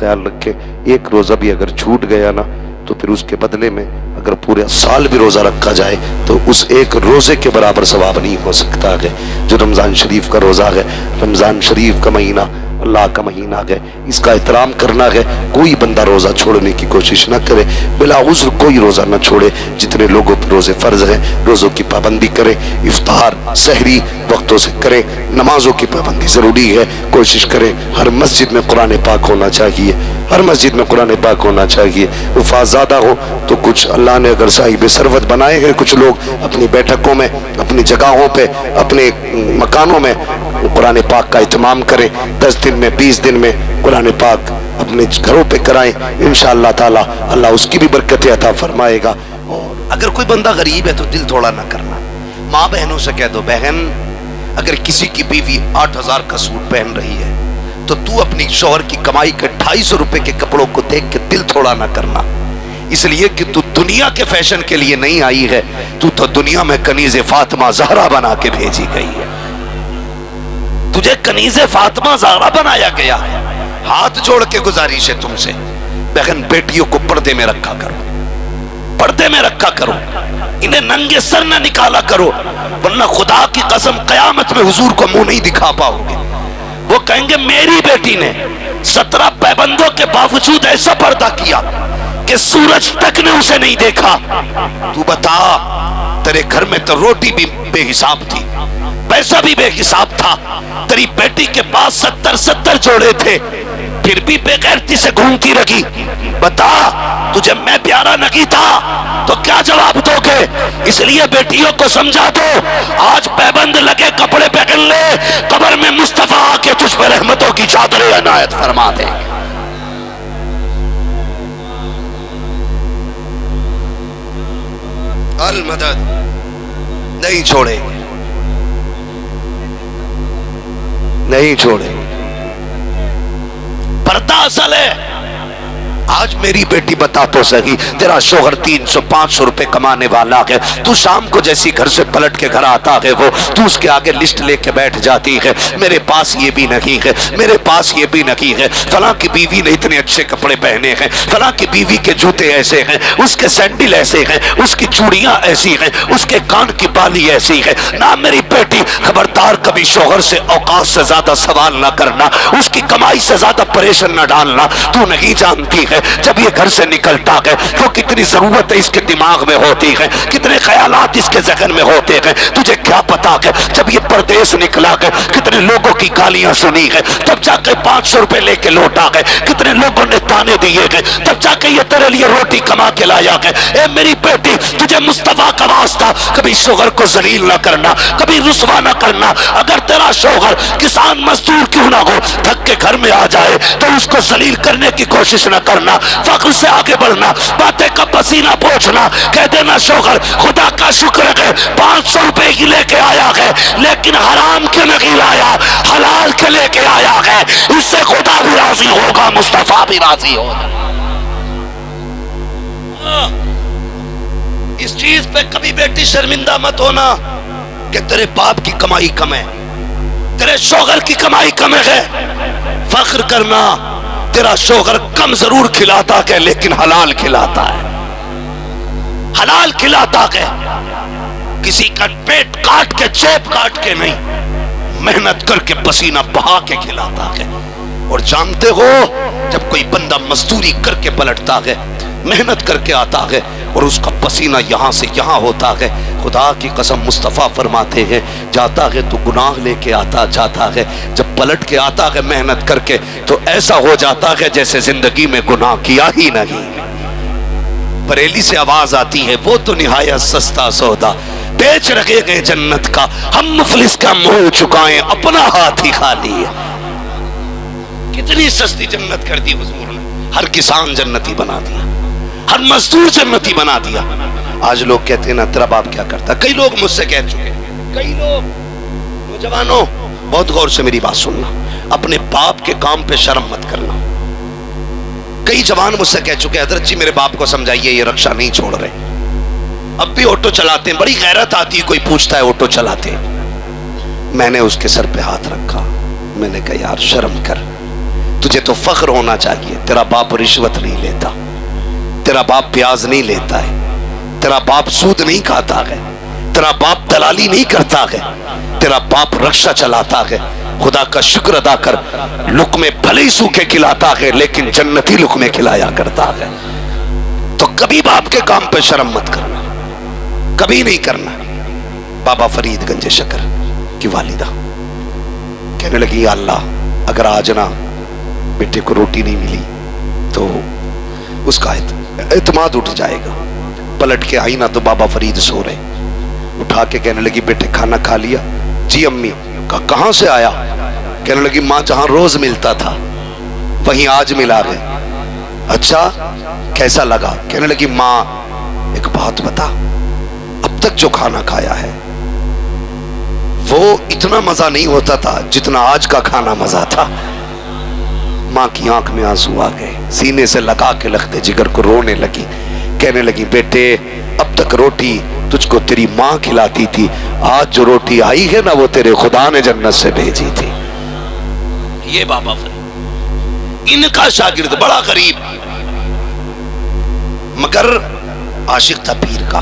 ख्याल रखें, एक रोज़ा भी अगर छूट गया ना तो फिर उसके बदले में अगर पूरे साल भी रोज़ा रखा जाए तो उस एक रोज़े के बराबर सवाब नहीं हो सकता है। जो रमज़ान शरीफ का रोज़ा है, रमज़ान शरीफ का महीना अल्लाह का महीना है, इसका एहतराम करना है। कोई बंदा रोज़ा छोड़ने की कोशिश ना करे, बिला उज़्र कोई रोज़ा ना छोड़े। जितने लोगों पर रोज़े फ़र्ज हैं रोज़ों की पाबंदी करें, इफ्तार सहरी वक्तों से करें, नमाजों की पाबंदी ज़रूरी है, कोशिश करें। हर मस्जिद में कुरान पाक होना चाहिए, हर मस्जिद में कुरान पाक होना चाहिए। वफात ज़्यादा हो तो कुछ अल्लाह ने अगर साहिब सरवत बनाए हैं कुछ लोग अपनी बैठकों में, अपनी जगहों पे, अपने मकानों में कुरान पाक का इत्माम करें। 10 दिन में 20 दिन में कुरान पाक अपने घरों पे कराएं, इंशाअल्लाह ताला अल्लाह उसकी भी बरकतें अता फरमाएगा। और अगर कोई बंदा गरीब है तो दिल थोड़ा ना करना। माँ बहनों से कह दो, बहन अगर किसी की बीवी 8,000 का सूट पहन रही है तो तू अपनी शौहर की कमाई के 250 रुपए के कपड़ों को देख के दिल थोड़ा ना करना, इसलिए कि तू दुनिया के फैशन के लिए नहीं आई है, तू तो दुनिया में कनीज़े फातिमा ज़हरा बना के भेजी गई है। तुझे कनीज़े फातिमा ज़हरा बनाया गया है। हाथ जोड़ के गुजारिश है तुमसे, बहन बेटियों को पर्दे में रखा करो, पर्दे में रखा करो, इन्हें नंगे सर न निकाला करो, वरना खुदा की कसम कयामत में हुजूर को मुंह नहीं दिखा पाओगे। वो कहेंगे मेरी बेटी ने 17 पाबंदों के बावजूद ऐसा पर्दा किया कि सूरज तक ने उसे नहीं देखा। तू बता, तेरे घर में तो रोटी भी बेहिसाब थी, पैसा भी बेहिसाब था, तेरी बेटी के पास 70 जोड़े थे, फिर भी बेगैरती से घूमती रही। बता, तुझे मैं प्यारा नहीं था तो क्या जवाब दोगे? इसलिए बेटियों को समझा दो, आज पाबंद लगे कपड़े पहन ले, कब्र में मुस्तफा आके तुझ पर रहमतों की चादरें अनायत फरमा दे। अल मदद नहीं छोड़े, नहीं छोड़े। पर्दा असल है। आज मेरी बेटी बता तो सही, तेरा शोहर 300-500 रुपए कमाने वाला है, तू शाम को जैसी घर से पलट के घर आता है वो तू उसके आगे लिस्ट लेके बैठ जाती है, मेरे पास ये भी नहीं है, मेरे पास ये भी नहीं है, फलां की बीवी ने इतने अच्छे कपड़े पहने हैं, फलां की बीवी के जूते ऐसे हैं, उसके सैंडल ऐसे हैं, उसकी चूड़ियां ऐसी हैं, उसके कान की बाली ऐसी है। ना मेरी बेटी, खबरदार कभी शोहर से औकात से ज्यादा सवाल ना करना, उसकी कमाई से ज्यादा परेशान ना डालना। तू नहीं जानती है जब ये घर से निकलता है तो कितनी जरूरत है इसके दिमाग में होती है, कितने ख्यालात इसके जहन में होते हैं। तुझे क्या पता है जब ये परदेश निकला है कितने लोगों की गालियां सुनी है, तब जाके 500 रुपए लेके लौटा है, कितने लोगों ने ताने दिए हैं, तब जाके ये तेरे लिए रोटी कमा के लाया है। ए मेरी बेटी, तुझे मुस्तफा का वास्ता कभी शोहर को जलील ना करना, कभी रुसवा ना करना। अगर तेरा शोहर किसान मजदूर क्यों ना हो, थक के घर में आ जाए तो उसको जलील करने की कोशिश ना करना, फख्र से आगे बढ़ना, बातें का पसीना पोंछना, कह देना शोहर खुदा का शुक्र है 500 रुपए ही लेके आया है, लेकिन हराम के नहीं लाया, हलाल के लेके आया है, इससे खुदा भी राजी होगा, मुस्तफा भी राजी होगा। इस चीज पे कभी बेटी शर्मिंदा मत होना कि तेरे बाप की कमाई कम है, तेरे शोहर की कमाई कम है। फख्र करना, तेरा शोहर कम जरूर खिलाता है लेकिन हलाल खिलाता है, हलाल खिलाता है, किसी का पेट काट के जेब काट के नहीं, मेहनत करके पसीना बहा के खिलाता है। और जानते हो जब कोई बंदा मजदूरी करके पलटता है, मेहनत करके आता है और उसका पसीना यहाँ से यहाँ होता है, खुदा की कसम मुस्तफ़ा फरमाते हैं जाता है तो गुनाह लेके आता जाता है, जब पलट के आता है मेहनत करके तो ऐसा हो जाता है जैसे जिंदगी में गुनाह किया ही नहीं। बरेली से आवाज आती है, वो तो निहायत सस्ता सौदा बेच रखे गए जन्नत का, हम मुफलिस का मुंह चुकाएं अपना हाथ ही खाली है। कितनी सस्ती जन्नत कर दी हुजूर ने, हर किसान जन्नती बना दिया, हर मजदूर जन्नती बना दिया। आज लोग कहते हैं ना तेरा बाप क्या करता, कई लोग मुझसे कह चुके, कई लोग। नौजवानों बहुत गौर से मेरी बात सुनना, अपने बाप के काम पे शर्म मत करना। कई जवान मुझसे कह चुके हजरत जी मेरे बाप को समझाइए ये रक्षा नहीं छोड़ रहे, अब भी ऑटो चलाते हैं, बड़ी गैरत आती है, कोई पूछता है ऑटो चलाते हैं। मैंने उसके सर पे हाथ रखा, मैंने कहा यार शर्म कर, तुझे तो फख्र होना चाहिए, तेरा बाप रिश्वत नहीं लेता, तेरा बाप प्याज नहीं लेता है, तेरा बाप सूद नहीं खाता है, तेरा बाप दलाली नहीं करता है, तेरा बाप रक्षा चलाता है। खुदा का शुक्र अदा कर, लुकमे भले ही सूखे खिलाता है लेकिन जन्नती लुकमे खिलाया करता है। तो कभी बाप के काम पे शर्म मत करना, कभी नहीं करना। बाबा फरीद गंज शकर की वालिदा कहने लगी, या अल्लाह अगर आज ना बेटे को रोटी नहीं मिली तो उसका एतमाद उठ जाएगा। पलट के आई ना तो बाबा फरीद सो रहे, उठा के कहने लगी, बेटे खाना खा लिया? जी अम्मी। कहां से आया? कहने लगी, मां जहां रोज मिलता था वहीं आज मिला है। अच्छा कैसा लगा? कहने लगी, मां एक बात बता, अब तक जो खाना खाया है वो इतना मजा नहीं होता था जितना आज का खाना मजा था। मां की आंख में आंसू आ गए, सीने से लगा के लगते जिगर को रोने लगी। कहने लगी, बेटे अब तक रोटी तुझको तेरी मां खिलाती थी, आज जो रोटी आई है ना वो तेरे खुदा ने जन्नत से भेजी थी। ये बाबा फरीद, इनका शागिर्द बड़ा गरीब मगर आशिक था पीर का।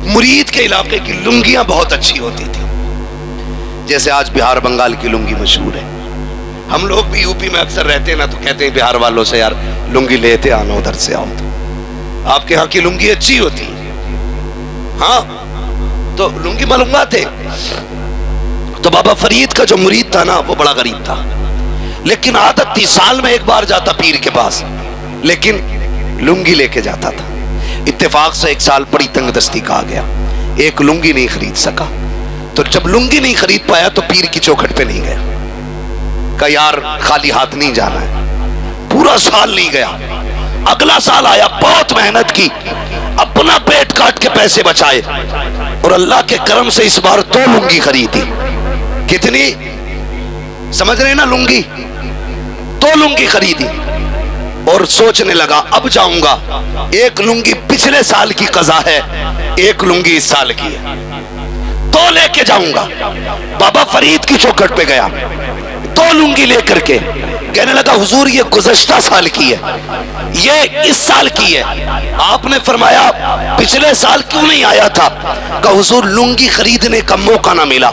मुरीद के इलाके की लुंगियां बहुत अच्छी होती थी, जैसे आज बिहार बंगाल की लुंगी मशहूर है। हम लोग भी यूपी में अक्सर रहते हैं ना, तो कहते हैं बिहार वालों से, यार लुंगी लेते आना, उधर से आओ। तो आपके यहाँ की लुंगी अच्छी होती है। हाँ तो लुंगी मलूंगा थे। तो बाबा फरीद का जो मुरीद था ना वो बड़ा गरीब था, लेकिन आदत थी साल में एक बार जाता पीर के पास, लेकिन लुंगी लेके जाता था। इत्तेफाक से एक साल बड़ी तंगदस्ती का आ गया, एक लुंगी नहीं खरीद सका। तो जब लुंगी नहीं खरीद पाया तो पीर की चौखट पे नहीं गया, कहा यार खाली हाथ नहीं जाना है। पूरा साल नहीं गया, अगला साल आया, बहुत मेहनत की, अपना पेट काट के पैसे बचाए और अल्लाह के करम से इस बार 2 लुंगी खरीदी। कितनी समझ रहे ना? लुंगी 2 लुंगी खरीदी और सोचने लगा अब जाऊंगा, एक लुंगी पिछले साल की कज़ा है, एक लुंगी इस साल की है, तो लेके जाऊंगा। बाबा फरीद की चौखट पे गया, 2 लुंगी लेकर के कहने लगा, हुजूर ये गुज़श्ता साल की है, ये इस साल की है। आपने फरमाया पिछले साल क्यों नहीं आया था? कहा हुजूर लुंगी खरीदने का मौका ना मिला,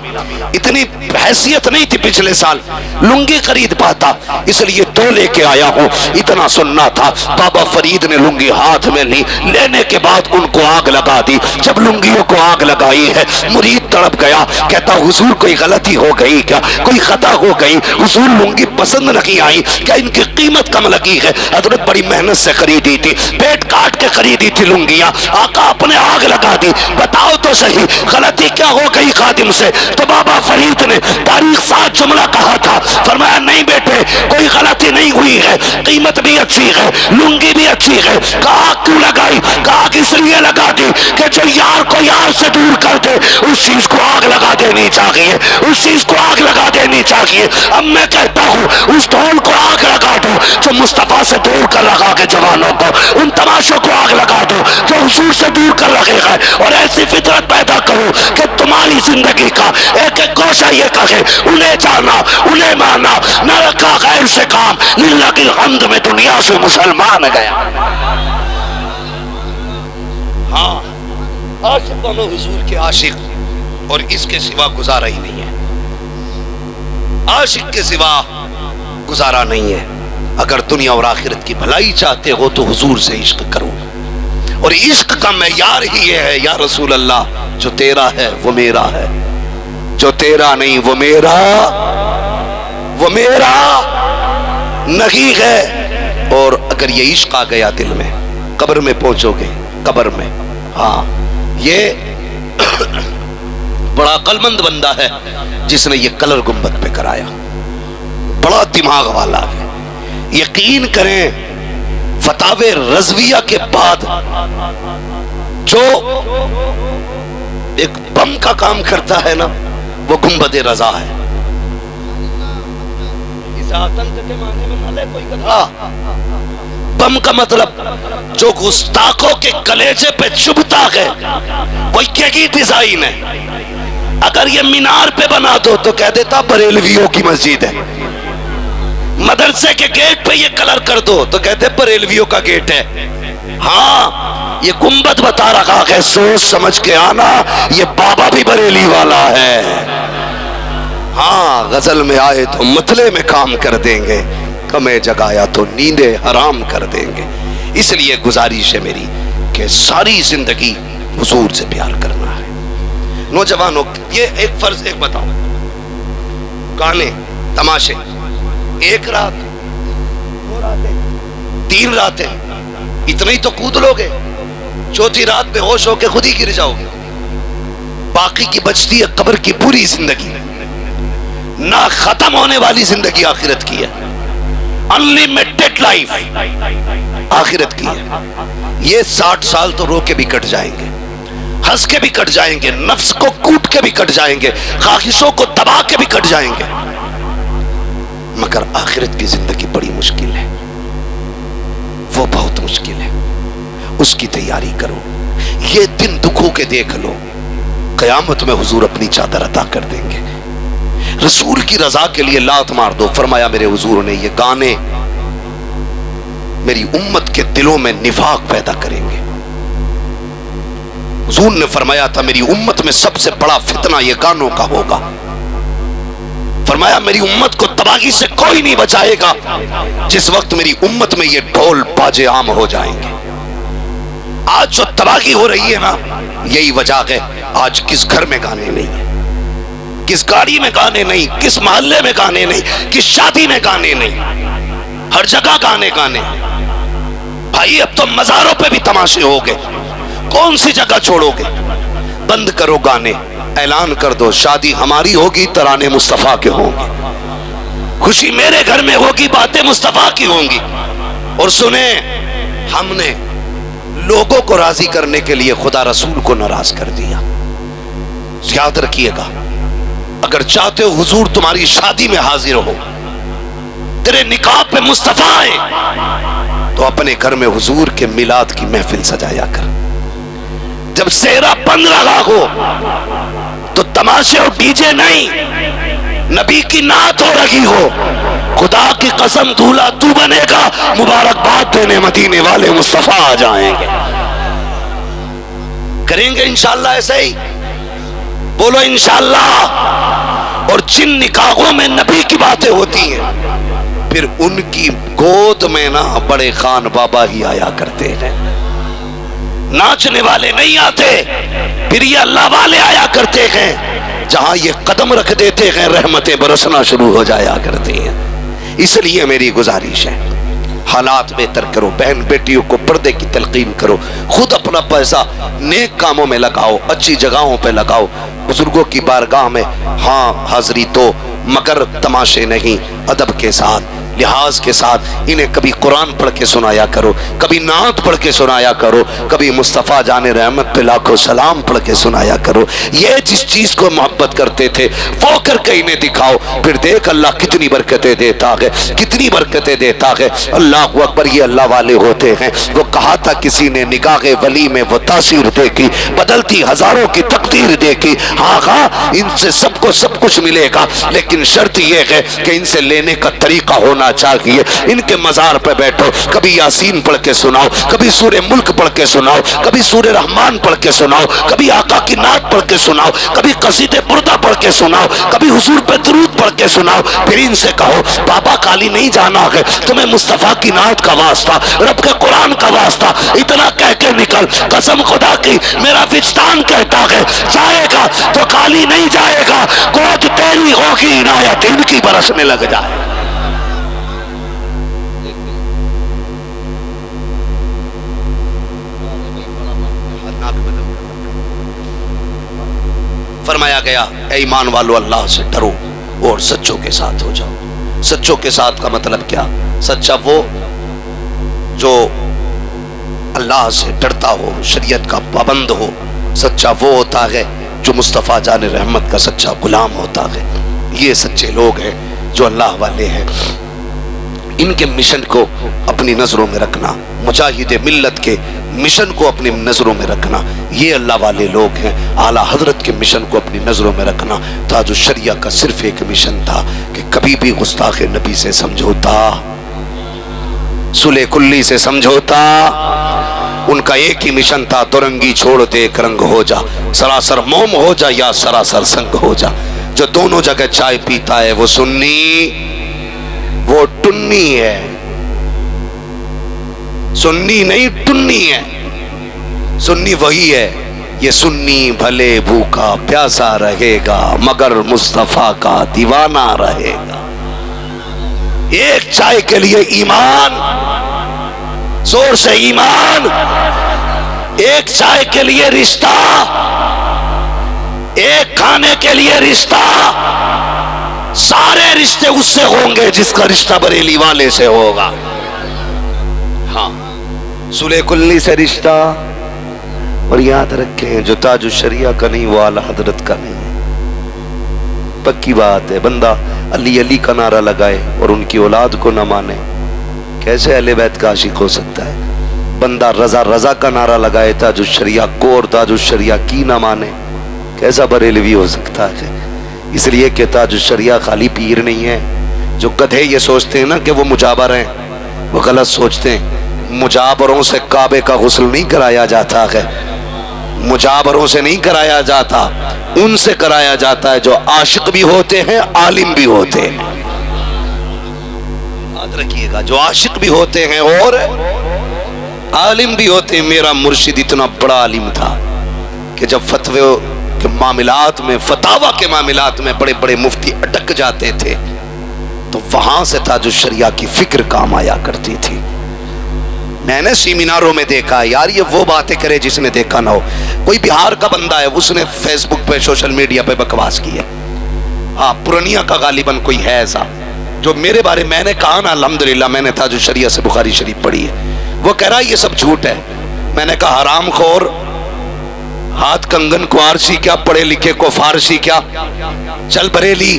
इतनी हैसियत नहीं थी पिछले साल लुंगी खरीद पाता, इसलिए 2 लेके आया हूँ। इतना सुनना था। बाबा फरीद ने लुंगी हाथ में ली, लेने के बाद उनको आग लगा दी। जब लुंगियों को आग लगाई है, मुरीद तड़प गया, कहता हुजूर कोई गलती हो गई क्या, कोई खता हो गई? हुजूर लुंगी पसंद नहीं आई क्या, इनकी कीमत कम लगी है? हजरत बड़ी मेहनत से खरीदी थी, पेट काट के खरीदी थी लुंगियां, आका अपने आग लगा दी। बताओ तो सही गलती क्या हो गई खादिम से? तो बाबा फरीद ने तारीख 7 जुमला कहा था, फरमाया नहीं बेटे कोई गलती नहीं हुई है, कीमत भी अच्छी है, लुंगी भी अच्छी है। कहा क्यों लगाई? कहा इसलिए लगा दी कि जो यार को यार से दूर कर दे उस चीज को आग लगा देनी चाहिए, उस चीज को आग लगा देनी चाहिए। अब मैं कहता हूँ उस ढोल को आग लगा दो जो मुस्तफा से दूर कर रखा है जवानों को, उन तमाशों को आग लगा दो जो हुजूर से दूर कर रखे हैं, और ऐसी फितरत पैदा करो कि तुम्हारी जिंदगी का एक एक गोशा ये कहे उन्हें जाना उन्हें माना, न रखा गैर से काम, लिल्लाह की हम्द में दुनिया से मुसलमान गया। हाँ आशिक बनो हुजूर के आशिक, और इसके सिवा गुजारा ही नहीं है, आशिक के सिवा गुजारा नहीं है। अगर दुनिया और आखिरत की भलाई चाहते हो तो हुजूर से इश्क करो, और इश्क का मेयार ही ये है या रसूल अल्लाह, जो तेरा है वो मेरा है, जो तेरा नहीं वो मेरा नहीं है। और अगर ये इश्क आ गया दिल में, कब्र में पहुंचोगे, कब्र में, हाँ ये बड़ा अक्लमंद बंदा है जिसने ये कलर गुंबद पे कराया, बड़ा दिमाग वाला है। यकीन करें फतावे रज़विया के बाद जो एक बम का काम करता है ना वो गुंबद रजा है। इस आतंक के माने में ना ले कोई गधा। बम का मतलब जो गुस्ताखों के कलेजे पे चुभता है वो यही डिजाइन है। अगर ये मीनार पे बना दो तो कह देता बरेलवियों की मस्जिद है, मदरसे के गेट पे ये कलर कर दो तो कहते बरेलवियों का गेट है। हाँ, ये गुंबद बता रखा है, सोच समझ के आना, ये बाबा भी बरेली वाला है। हाँ, गजल में आए तो मतले में काम कर देंगे, कमे जगाया तो नींदे हराम कर देंगे। इसलिए गुजारिश है मेरी कि सारी जिंदगी हुजूर से प्यार करना है। नौजवानों, ये एक फर्ज एक बताओ, गाने तमाशे, एक रात, दो रातें, 3 रातें, इतना ही तो कूद लोगे, चौथी रात बेहोश होके खुद ही गिर जाओगे। बाकी की बचती है कब्र की पूरी जिंदगी, ना खत्म होने वाली जिंदगी आखिरत की है, अनलिमिटेड लाइफ आखिरत की है। ये 60 साल तो रो के भी कट जाएंगे, हंस के भी कट जाएंगे, नफ्स को कूट के भी कट जाएंगे, ख्वाहिशों को दबा के भी कट जाएंगे, मगर आखिरत की जिंदगी बड़ी मुश्किल है, वो बहुत मुश्किल है। उसकी तैयारी करो। ये दिन दुखों के देख लो, कयामत में हुजूर अपनी चादर अता कर देंगे। रसूल की रजा के लिए लात मार दो। फरमाया मेरे हुजूर ने, ये गाने मेरी उम्मत के दिलों में निफाक पैदा करेंगे। हुजूर ने फरमाया था मेरी उम्मत में सबसे बड़ा फितना ये गानों का होगा। फरमाया मेरी उम्मत को तबाही से कोई नहीं बचाएगा जिस वक्त मेरी उम्मत में ये ढोल बाजे आम हो जाएंगे। आज जो तबाही हो रही है ना, यही वजह है आज किस घर में गाने नहीं है, किस गाड़ी में गाने नहीं, किस मोहल्ले में गाने नहीं, किस शादी में गाने नहीं, हर जगह गाने गाने। भाई अब तो मजारों पे भी तमाशे हो गए, कौन सी जगह छोड़ोगे? बंद करो गाने, ऐलान कर दो शादी हमारी होगी, तराने मुस्तफा के होंगे, खुशी मेरे घर में होगी, बातें मुस्तफा की होंगी। और सुने, हमने लोगों को राजी करने के लिए खुदा रसूल को नाराज कर दिया। याद रखिएगा, अगर चाहते हो हुजूर तुम्हारी शादी में हाजिर हो, तेरे निकाह पे मुस्तफा आए, तो अपने घर में हुजूर के मिलाद की महफिल सजाया कर। जब सेहरा बंद रहा हो तो तमाशे और डीजे नहीं, नबी की नात हो रही हो, खुदा की कसम दूल्हा तू बनेगा, मुबारकबाद देने मदीने वाले मुस्तफा आ जाएंगे। करेंगे इंशाअल्लाह ऐसे ही, बोलो इंशाअल्लाह। और जिन निकाहों में नबी की बातें होती हैं, फिर उनकी गोद में ना बड़े खान बाबा ही आया करते हैं, नाचने वाले नहीं आते, फिर ये अल्लाह वाले आया करते हैं। जहां ये कदम रख देते हैं, रहमतें बरसना शुरू हो जाया करती हैं। इसलिए मेरी गुजारिश है, हालात बेहतर करो, बहन बेटियों को पर्दे की तलकीन करो, खुद अपना पैसा नेक कामों में लगाओ, अच्छी जगहों पे लगाओ, बुजुर्गों की बारगाह में हाँ हाजिरी तो, मगर तमाशे नहीं, अदब के साथ, लिहाज के साथ। इन्हें कभी कुरान पढ़ के सुनाया करो, कभी नात पढ़ के सुनाया करो, कभी मुस्तफ़ा जाने रहमत पे लाखों सलाम पढ़ के सुनाया करो। ये जिस चीज को मोहब्बत करते थे वो करके इन्हें दिखाओ, फिर देख अल्लाह कितनी बरकतें देता है, कितनी बरकतें देता है। अल्लाह अकबर, ये अल्लाह वाले होते हैं। वो कहा था किसी ने, निगाह वली में वो तासीर देखी, बदलती हजारों की तकदीर देखी। हाँ हाँ, इनसे सबको सब कुछ मिलेगा, लेकिन शर्त यह है कि इनसे लेने का तरीका होना चाहिए। इनके मजार पे बैठो, कभी यासीन पढ़ के सुनाओ, कभी सूरे मुल्क पढ़ के सुनाओ, कभी सूरे रहमान पढ़ के सुनाओ, कभी आका की नात पढ़ के सुनाओ, कभी कसीदे बुर्दा पढ़ के सुनाओ, कभी हुजूर पे दुरूद पढ़ के सुनाओ। फिर इनसे कहो बाबा काली नहीं जाना है, तुम्हें मुस्तफा की नात का वास्ता, रब के कुरान का वास्ता, इतना कह के निकल। कसम खुदा की मेरा विजदान कहता है, जाएगा तो काली नहीं जाएगा, गोद तेरी होगी, इनायत इनकी बरसने लग जाए। फरमाया गया, ऐ ईमान वालों अल्लाह से डरो और सच्चों के साथ हो जाओ। सच्चों के साथ का मतलब क्या? सच्चा वो जो अल्लाह से डरता हो, शरीयत का पाबंद हो। सच्चा वो होता है जो मुस्तफ़ा जाने रहमत का सच्चा गुलाम होता है। ये सच्चे लोग हैं जो अल्लाह वाले हैं। इनके मिशन को اپنی نظروں میں رکھنا، مجاہد ملت کے مشن کو اپنی نظروں میں رکھنا، یہ اللہ والے لوگ ہیں۔ اعلیٰ حضرت کے مشن کو اپنی نظروں میں رکھنا۔ تاج الشریعہ کا صرف ایک مشن تھا کہ کبھی بھی گستاخ نبی سے سمجھوتا، صلح کلی سے سمجھوتا، ان کا ایک ہی مشن تھا، دورنگی چھوڑ دے ایک رنگ ہو جا، سراسر موم ہو جا یا سراسر سنگ ہو جا۔ جو دونوں جگہ چائے پیتا ہے وہ سنی، وہ ٹنی ہے، سنی نہیں ٹنی ہے۔ سنی وہی ہے، یہ سنی بھلے بھوکا پیاسا رہے گا مگر مصطفیٰ کا دیوانہ رہے گا۔ ایک چائے کے لیے ایمان، زور سے ایمان، ایک چائے کے لیے رشتہ، ایک کھانے کے لیے رشتہ، سارے رشتے اس سے ہوں گے جس کا رشتہ بریلی والے سے ہوگا۔ ہاں، صلح کلی سے رشتہ، اور یاد رکھیں جو تاج الشریعہ کا نہیں وہ اعلیٰ حضرت کا نہیں ہے۔ پکی بات ہے، بندہ علی علی کا نعرہ لگائے اور ان کی اولاد کو نہ مانے، کیسے اہل بیت کا عاشق ہو سکتا ہے؟ بندہ رضا رضا کا نعرہ لگائے تاج الشریعہ کو اور تاج الشریعہ کی نہ مانے، کیسا بریلوی ہو سکتا ہے؟ اس لیے کہ تاج الشریعہ خالی پیر نہیں ہے۔ جو گدھے یہ سوچتے ہیں نا کہ وہ مجابر ہیں، وہ غلط سوچتے ہیں۔ مجابروں سے کعبے کا غسل نہیں کرایا جاتا ہے، مجابروں سے نہیں کرایا جاتا، ان سے کرایا جاتا ہے جو عاشق بھی ہوتے ہیں عالم بھی ہوتے ہیں۔ یاد رکھیے گا، جو عاشق بھی ہوتے ہیں اور عالم بھی ہوتے ہیں۔ میرا مرشد اتنا بڑا عالم تھا کہ جب فتوے کے معاملات میں، فتاوہ کے معاملات میں بڑے بڑے مفتی اٹک جاتے تھے تو وہاں سے تاج الشریعہ کی فکر کام آیا کرتی تھی۔ میں نے سیمیناروں میں دیکھا، یار یہ وہ باتیں کرے جس نے دیکھا نہ ہو۔ کوئی بہار کا بندہ ہے، اس نے فیس بک پہ سوشل میڈیا پہ بکواس کی ہے۔ ہاں، پورنیہ کا غالباً کوئی ہے ایسا جو میرے بارے میں نے کہا نا، الحمدللہ میں نے تاج الشریعہ سے بخاری شریف پڑھی ہے، وہ کہہ رہا ہے یہ سب جھوٹ ہے۔ میں نے کہا حرام خور، ہاتھ کنگن کو آرسی کیا، پڑھے لکھے کو فارسی کیا، چل بریلی،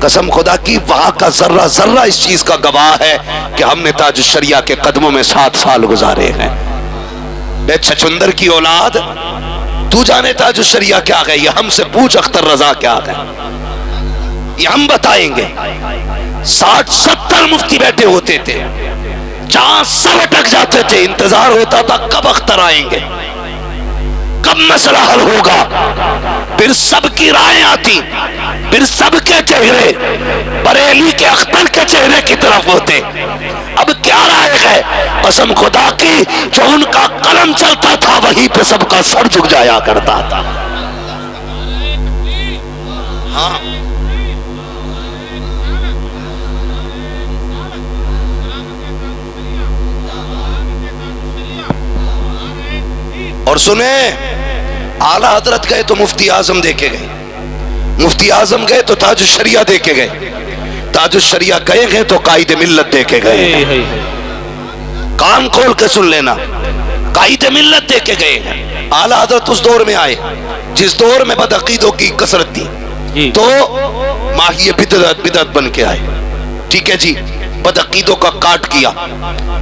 قسم خدا کی وہاں کا ذرہ ذرہ اس چیز کا گواہ ہے کہ ہم نے تاج الشریعہ کے قدموں میں 7 سال گزارے ہیں۔ بے چھچندر کی اولاد، تو جانے تاج الشریعہ کیا ہے؟ یہ ہم سے پوچھ اختر رضا کیا ہے، یہ ہم بتائیں گے۔ 60-70 مفتی بیٹھے ہوتے تھے، جہاں سب اٹک جاتے تھے، انتظار ہوتا تھا کب اختر آئیں گے، کب مسئلہ حل ہوگا۔ پھر سب کی رائے آتی، پھر سب کے چہرے بریلی کے اختر کے چہرے کی طرف ہوتے۔ اب کیا رائے ہے؟ قسم خدا کی جو ان کا قلم چلتا تھا وہیں پہ سب کا سر جھک جایا کرتا تھا۔ ہاں، اور سنیں، اعلیٰ حضرت گئے تو مفتی اعظم دیکھے گئے، مفتی اعظم گئے تو تاج الشریعہ دیکھے گئے، تاج الشریعہ گئے تو قائد ملت دیکھے گئے۔ کان کھول کے سن لینا، قائد ملت دیکھے گئے ہیں۔ اعلیٰ حضرت اس دور میں آئے جس دور میں بدعقیدوں کی کثرت تھی، تو ماہی بدعت بن کے آئے، ٹھیک ہے جی، بدعقیدوں کا کاٹ کیا۔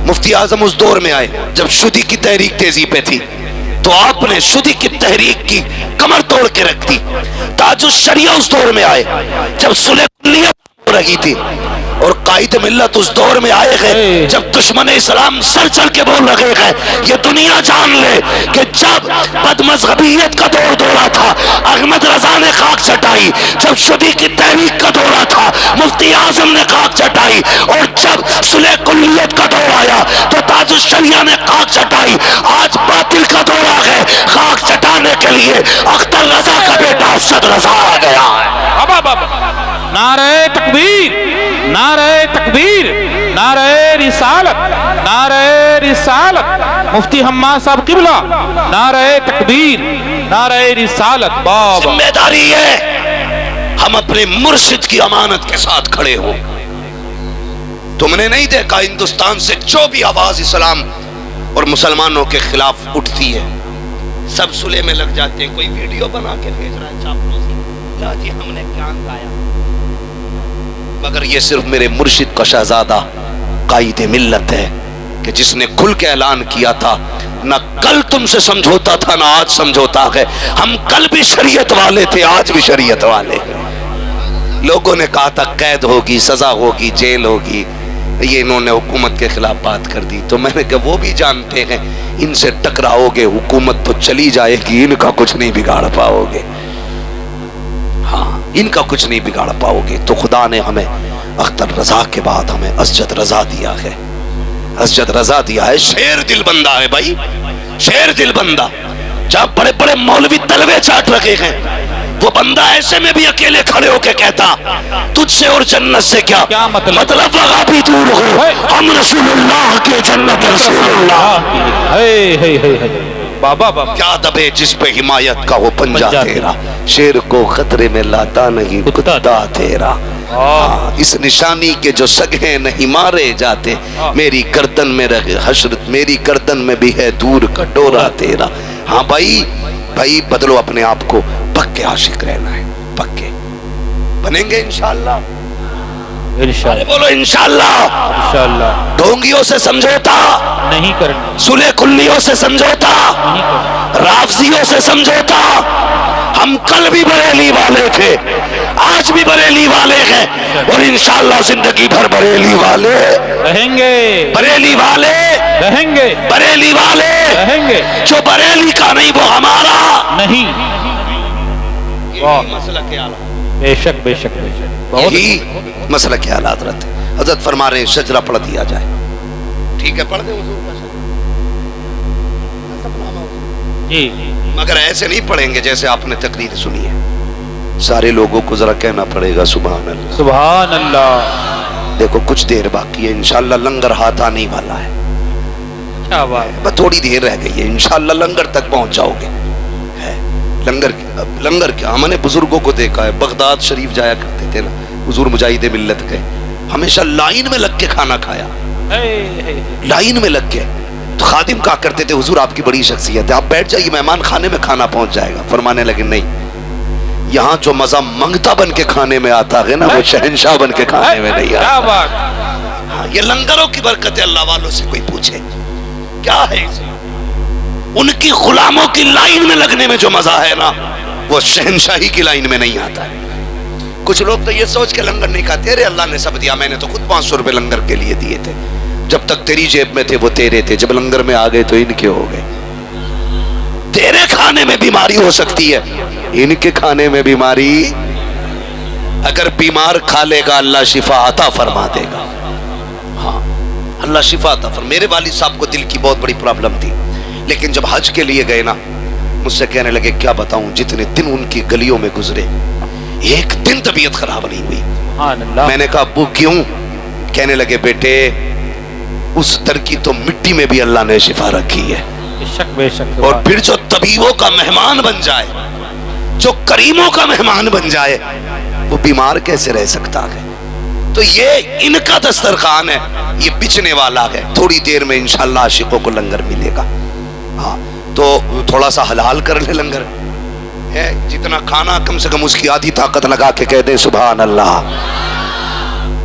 مفتی اعظم اس دور میں آئے جب شدی کی تحریک تیزی پہ تھی، تو آپ نے شدی کی تحریک کی کمر توڑ کے رکھ دی۔ تاج الشریعہ اس دور میں آئے جب صلح کلیت ہو رہی تھی، اور قائد ملت اس دور میں آئے گئے جب دشمن اسلام سر چل کے بول رہے ہیں۔ یہ دنیا جان لے کہ جب بد مذہبیت کا دور دورہ تھا احمد رضا نے خاک چٹائی، جب شدی کی تحریک کا دورہ تھا مفتی اعظم نے خاک چٹائی، اور جب صلح کلیت کا دور آیا تو تاج الشریعہ نے خاک چٹائی۔ آج باطل کا دور آ گئے، خاک چٹانے کے لیے اختر رضا کا بیٹا ارشد رضا آ گیا ہے۔ نعرہ تکبیر، نعرہ تکبیر، نعرہ رسالت، نعرہ رسالت، مفتی حماد صاحب قبلہ، نعرہ تکبیر، نعرہ رسالت۔ بابا ذمہ داری ہے ہم اپنے مرشد کی امانت کے ساتھ کھڑے ہوں۔ تم نے نہیں دیکھا ہندوستان سے جو بھی آواز اسلام اور مسلمانوں کے خلاف اٹھتی ہے سب صلح میں لگ جاتے ہیں۔ کوئی ویڈیو بنا کے بھیج رہا ہے چاپلوسی، لا جی ہم نے کیا گایا، مگر یہ صرف میرے مرشد کا شہزادہ قائد ملت ہے، کہ جس نے کھل کے اعلان کیا تھا نہ کل تم سے سمجھوتا تھا نہ آج سمجھوتا ہے، ہم کل بھی شریعت والے تھے آج بھی شریعت والے ہیں۔ لوگوں نے کہا تھا قید ہوگی، سزا ہوگی، جیل ہوگی، یہ انہوں نے حکومت کے خلاف بات کر دی، تو میں نے کہا وہ بھی جانتے ہیں ان سے ٹکراؤ گے حکومت تو چلی جائے گی، ان کا کچھ نہیں بگاڑ پاؤ گے، ہاں ان کا کچھ نہیں بگاڑ پاؤ گے۔ تو خدا نے ہمیں اختر رضا کے بعد ہمیں اسجد رضا دیا ہے، اسجد رضا دیا ہے۔ شیر دل بندہ ہے بھائی، شیر دل بندہ، جہاں بڑے بڑے مولوی تلوے چاٹ رکھے ہیں، وہ بندہ ایسے میں بھی اکیلے کھڑے ہو کے کہتا تجھ سے اور جنت سے کیا مطلب، وہاں بھی دور ہو ہم رسول اللہ کے جنت رسول اللہ۔ بابا بابا کیا دبے جس پہ حمایت کا ہو پنجہ تیرا، شیر کو خطرے میں لاتا نہیں کتا تیرا۔ اس نشانی کے جو سگے نہیں مارے جاتے، میری گردن میں رہے حشرت، میری گردن میں بھی ہے دور کا ڈورا تیرا۔ ہاں بھائی بھائی بدلو اپنے آپ کو، پکے عاشق رہنا ہے، پکے بنیں گے انشاءاللہ، انشاءاللہ بولو انشاءاللہ۔ انشاءاللہ ڈھونگیوں سے سمجھوتا نہیں کرنا، سلے کلیوں سے سمجھوتا، نہیں کرنا، رافضیوں سے سمجھوتا۔ ہم کل بھی بریلی والے تھے، آج بھی بریلی والے ہیں، اور انشاءاللہ زندگی بھر بریلی والے رہیں گے، بریلی والے رہیں گے، بریلی والے رہیں گے، جو بریلی کا نہیں وہ ہمارا نہیں۔ یہی مسئلہ کیا بے شک بے شک بے شک، بہت یہی مسئلہ کیا حضرت حضرت فرما رہے ہیں شجرہ پڑھ دیا جائے، ٹھیک ہے پڑھ دیں حضور کا شجرہ، جی مگر ایسے نہیں پڑھیں گے جیسے آپ نے تقریر سنی ہے، سارے لوگوں کو ذرا کہنا پڑے گا سبحان اللہ۔ سبحان اللہ، دیکھو کچھ دیر باقی ہے، انشاءاللہ لنگر ہاتھ آنے والا ہے، کیا بات ہے، بس تھوڑی دیر رہ گئی ہے، انشاءاللہ لنگر تک پہنچ جاؤ گے۔ لنگر کیا، ہم نے بزرگوں کو دیکھا ہے، بغداد شریف جایا کرتے تھے نا حضور مجاہد ملت کے، ہمیشہ لائن میں لگ کے کھانا کھایا، لائن میں لگ کے۔ تو خادم کہا کرتے تھے حضور آپ کی بڑی شخصیت ہے، آپ بیٹھ جائیے مہمان خانے میں کھانا پہنچ جائے گا، فرمانے لگے نہیں، یہاں جو مزہ منگتا بن کے کھانے میں آتا ہے نا وہ شہنشاہ بن کے کھانے میں نہیں کیا آتا۔ بات، ہاں یہ لنگروں کی برکت ہے، اللہ والوں سے کوئی پوچھے کیا ہے اس میں؟ ان کی غلاموں کی لائن میں لگنے میں جو مزہ ہے نا وہ شہنشاہی کی لائن میں نہیں آتا ہے۔ کچھ لوگ تو یہ سوچ کے لنگر نہیں کھاتے، ارے اللہ نے سب دیا، میں نے تو خود 500 روپے لنگر کے لیے دیے تھے، جب تک تیری جیب میں تھے وہ تیرے تھے، جب لنگر میں آ گئے تو ان کے ہو گئے۔ تیرے کھانے میں بیماری ہو سکتی ہے، ان کے کھانے میں بیماری، اگر بیمار کھا لے گا اللہ شفا عطا فرما دے گا، ہاں اللہ شفا عطا فرما۔ میرے والد صاحب کو دل کی بہت بڑی پرابلم تھی، لیکن جب حج کے لیے گئے نا مجھ سے کہنے لگے کیا بتاؤں جتنے دن ان کی گلیوں میں گزرے ایک دن طبیعت خراب نہیں ہوئی۔ سبحان اللہ، میں نے کہا ابو کیوں؟ کہنے لگے بیٹے اس در کی تو مٹی میں بھی اللہ نے شفا رکھی ہے، بے شک بے شک، اور پھر جو طبیبوں کا مہمان بن جائے، جو کریموں کا مہمان بن جائے، وہ بیمار کیسے رہ سکتا ہے؟ تو یہ ان کا دسترخوان ہے، یہ بچنے والا ہے، تھوڑی دیر میں انشاءاللہ عاشقوں کو لنگر ملے گا۔ ہاں تو تھوڑا سا حلال کر لے لنگر ہے، جتنا کھانا کم سے کم اس کی آدھی طاقت لگا کے کہہ دیں سبحان اللہ۔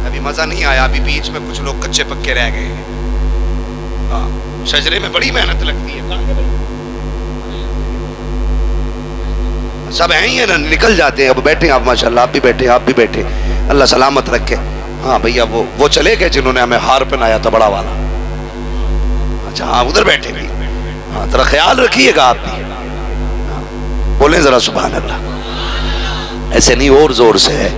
ابھی مزہ نہیں آیا، ابھی بیچ میں کچھ لوگ کچے پکے رہ گئے ہیں۔ ہاں شجرے میں بڑی محنت لگتی ہے، سب ہیں ہی نا، نکل جاتے ہیں، اب بیٹھے آپ ماشاءاللہ، آپ بھی بیٹھے، آپ بھی بیٹھے، اللہ سلامت رکھے۔ ہاں بھیا وہ چلے گئے جنہوں نے ہمیں ہار پہنایا تھا بڑا والا، اچھا ہاں ادھر بیٹھے بھی، ہاں ذرا خیال رکھیے گا آپ بھی، بولیں ذرا سبحان اللہ، ایسے نہیں اور زور سے ہے۔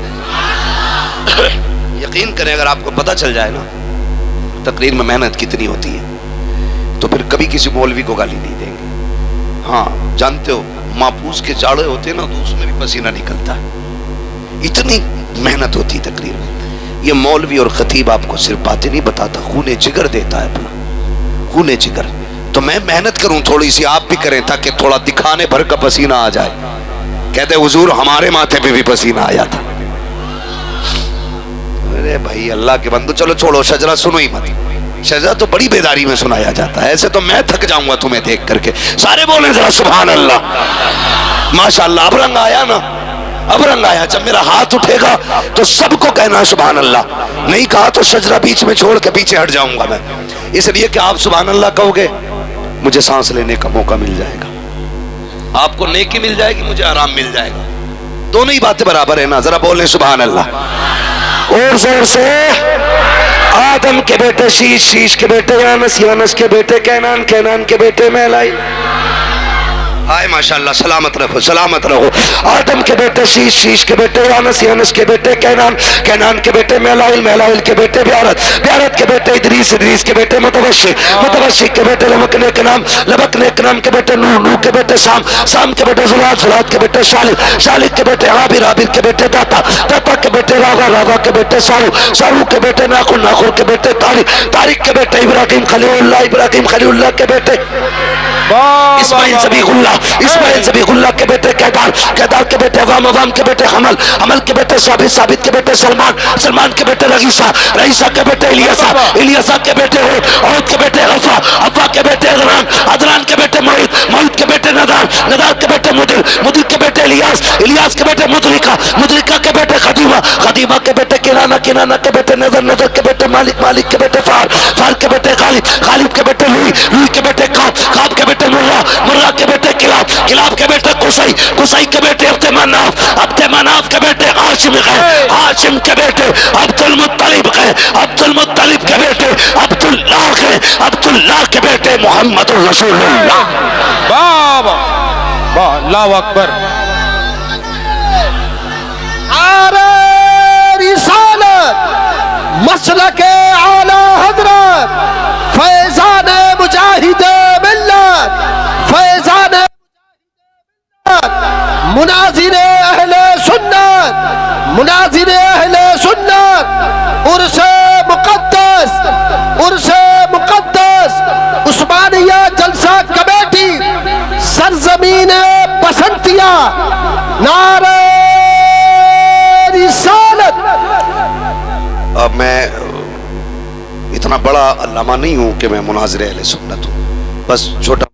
یقین کریں اگر آپ کو پتہ چل جائے نا تقریر میں محنت کتنی ہوتی ہے تو پھر کبھی کسی مولوی کو گالی نہیں دیں گے۔ ہاں جانتے ہو ماپوس کے جاڑے ہوتے ہیں نا تو اس میں بھی پسینہ نکلتا ہے، اتنی محنت ہوتی ہے تقریر میں۔ یہ مولوی اور خطیب آپ کو صرف باتیں نہیں بتاتا، خون جگر دیتا ہے اپنا، خون جگر۔ تو میں محنت کروں تھوڑی سی، آپ بھی کریں تاکہ تھوڑا دکھانے بھر کا پسینہ آ جائے۔ کہتے حضور ہمارے ماتھے پہ بھی پسینہ آیا تھا۔ ارے بھائی اللہ کے بندو چلو چھوڑو، شجرہ سنو ہی مت، شجرہ تو بڑی بیداری میں سنایا جاتا ہے، ایسے تو میں تھک جاؤں گا تمہیں دیکھ کر کے۔ سارے بولیں ذرا سبحان اللہ، ماشاءاللہ۔ اب رنگ آیا نا، اب رنگ آیا. جب میرا ہاتھ اٹھے گا تو سب کو کہنا سبحان اللہ. نہیں کہا تو شجرہ بیچ میں چھوڑ کے پیچھے ہٹ جاؤں گا میں. اس لیے کہ آپ سبحان اللہ کہو گے مجھے سانس لینے کا موقع مل جائے گا, آپ کو نیکی مل جائے گی, مجھے آرام مل جائے گا. دونوں ہی باتیں برابر ہیں نا. ذرا بولیں سبحان اللہ اور زور سے. آدم کے بیٹے شیش, شیش کے بیٹے یانس, یانس کے بیٹے کینان, کینان کے بیٹے میلائی. آئے ماشاءاللہ, سلامت رہو سلامت رہو. آدم کے بیٹے شیش, شیش کے بیٹے یانس, یانس کے بیٹے کینان, کینان کے بیٹے میلائل, میلائل کے بیٹے بیارت, بیارت کے بیٹے ادریس, ادریس کے بیٹے متوشی, متوشی کے بیٹے لبکنے کے نام, لبکنے کے نام کے بیٹے نوح, نوح کے بیٹے سام, سام کے بیٹے زلات, زلات کے بیٹے شالک, شالک کے بیٹے عابر, عابر کے بیٹے داتا, داتا کے بیٹے راغا, راغا کے بیٹے سارو, سارو کے بیٹے ناخر, ناخر کے بیٹے تاریخ, تاریخ کے بیٹے ابراہیم خلیل اللہ, ابراہیم خلیل اللہ کے بیٹے اسماعیل ذبیح اللہ, اسماعیل ذبیح اللہ کے بیٹے کیدار, کیدار کے بیٹے عوام, عوام کے بیٹے حمل, حمل کے بیٹے ثابت, ثابت کے بیٹے سلمان, سلمان کے بیٹے رئیسہ, رئیسہ کے بیٹے الیاسا, الیاسا کے بیٹے عود, عود کے بیٹے افا, افا کے بیٹے ادران, ادران کے بیٹے معید, معید کے بیٹے ندار, ندار کے بیٹے مدر, مدر کے بیٹے الیاس, الیاس کے بیٹے مدرکہ, مدرکہ کے بیٹے خدیمہ, خدیمہ کے بیٹے کنانہ, کنانہ کے بیٹے نظر, نظر کے بیٹے مالک, مالک کے بیٹے فار, فار کے بیٹے غالب, غالب کے بیٹے لوئی, لوئی کے بیٹے کعب, کعب کے بیٹے مرہ, مرہ کے بیٹے کلاب, کلاب کے بیٹے قصی, قصی کے بیٹے عبد مناف, عبد مناف کے بیٹے ہاشم گئے, ہاشم کے بیٹے عبد المطلب گئے, عبد المطلب کے بیٹے عبداللہ گئے, عبداللہ کے بیٹے محمد الرسول اللہ. بابا اللہ اکبر. رسالت مسلک اعلی حضرت فیضان مجاہد ملت, فیضان مناظر اہل سنت, مناظر اہل سنت, عرس مقدس, عرس مقدس, عثمانیہ جلسہ کمیٹی, سرزمین بسنتیا, نعرہ رسالت. اب میں اتنا بڑا علامہ نہیں ہوں کہ میں مناظر اہل سنت ہوں, بس چھوٹا